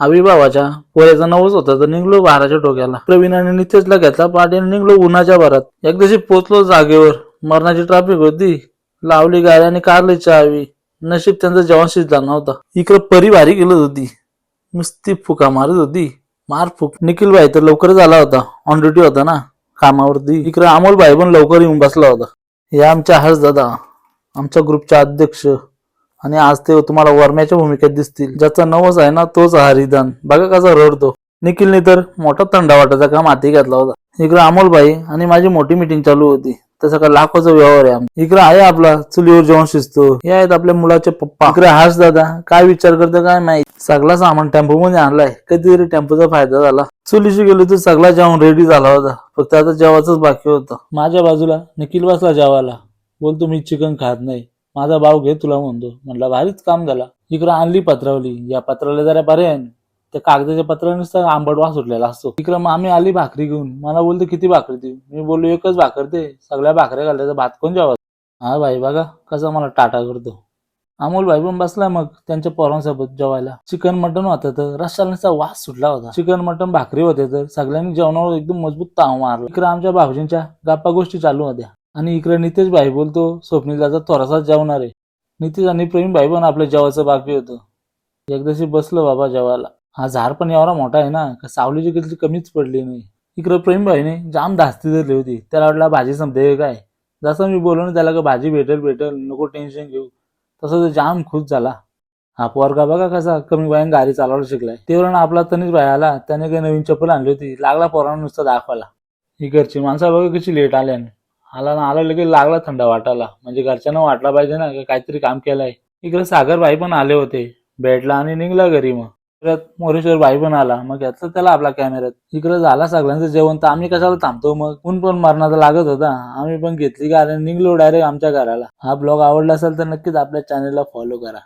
आविर्भावाच्या पोऱ्याचा नवस होता तर निघलो बाराच्या डोक्याला. प्रवीणाने नितेशला घेतला पाठ आणि निघलो उन्हाच्या भरात. एकदाशी पोचलो जागेवर. मरणाची ट्रॅफिक होती. लावली गाडी आणि कारली चावी. नशीब त्यांचं जेवण शिजला नव्हता. इकडं परी भारी गेलत होती. नुसती फुका मारत होती. मार फुक. निखिल भाई तर लवकरच आला होता. ऑन ड्युटी होता ना कामावरती. इकडे अमोल भाई पण लवकर येऊन बसला होता. हे आमच्या हर्ष दादा, आमच्या ग्रुपचे अध्यक्ष. आणि आज ते तुम्हाला वर्म्याच्या भूमिकेत दिसतील. ज्याचा नवस आहे ना तोच हरिदान. बघा कसा रडतो. निखिलने तर मोठा थंडा वाटायचा काम हाती घेतला होता. इकडे अमोल भाई आणि माझी मोठी मीटिंग चालू होती. तसं का लाखोचा व्यवहार आहे. इकडे आहे आपला चुलीवर जेवण शिजतो. हे आहेत आपल्या मुलाचे पप्पा. इकडे हर्ष दादा काय विचार करतो काय माहित. सगळा सामान टेम्पो मध्ये आणलाय. कधीतरी टेम्पोचा फायदा झाला. चुलीशी गेलो तर सगळा जेवण रेडी झाला होता. फक्त आता जेवायचंच बाकी होतं. माझ्या बाजूला निखिल बसला जेवायला. बोलतो मी चिकन खात नाही. माझा भाऊ घे तुला म्हणतो. म्हटलं भारीच काम झाला. इकडे आणली पत्रावली. या पत्रावली जरा बरे आहे. त्या कागदाच्या पत्रावर नुसतं आंबट वास सुटलेला असतो. इकडे आम्ही आली भाकरी घेऊन. मला बोलते किती भाकरी देऊ. मी बोललो एकच भाकर दे. सगळ्या भाकऱ्या घालायचा भात कोण जेवत. हा भाई बघा कसा मला टाटा करतो. अमोल भाई पण बसला मग त्यांच्या पोरांसोबत जेवायला. चिकन मटन होतं तर रस्त्याला नुसता वास सुटला होता. चिकन मटन भाकरी होते तर सगळ्यांनी जेवणावर एकदम मजबूत ताव मारला. इकडे आमच्या भाऊजींच्या गप्पा गोष्टी चालू होत्या. आणि इकडे नितेश भाई बोलतो स्वप्नील दादा थोडासाच जेवणार आहे. नितेश आणि प्रवीण भाई पण आपल्या जेवायचं बाकी होतं. एकदाशी बसलो बाबा जेवायला. हा झाड पण एवढा मोठा आहे ना का सावलीची किती कमीच पडली नाही. इकडे प्रवीण भाईने जाम धास्ती धरली होती. त्याला वाटला भाजी संपते काय. जसं मी बोललो ना त्याला का भाजी भेटेल नको टेन्शन घेऊ. तसं तो जाम खुश झाला. हा पोरगा बघा कसा कमी वयाने गाडी चालवायला शिकलाय. तेवढा आपला तनिष भाई आला. त्याने काही नवीन चप्पल आणली होती. लागला पोरांना नुसतं दाखवायला. इकडची माणसं बघा कशी लेट आल्याने. आला लगेच लागला थंड वाटायला. म्हणजे घरच्यांना वाटला पाहिजे ना काहीतरी काम केलंय. इकडे सागर भाई पण आले होते. भेटला आणि निघला घरी. मग मोरेश्वर भाई पण आला. मग घेतलं त्याला आपला कॅमेऱ्यात. इकडे झाला सगळ्यांचं जेवण तर आम्ही कशाला थांबतो. मग ऊन पण मरणाचा लागत होता. आम्ही पण घेतली गाडी निघलो डायरेक्ट आमच्या घराला. हा ब्लॉग आवडला असेल तर नक्कीच आपल्या चॅनलला फॉलो करा.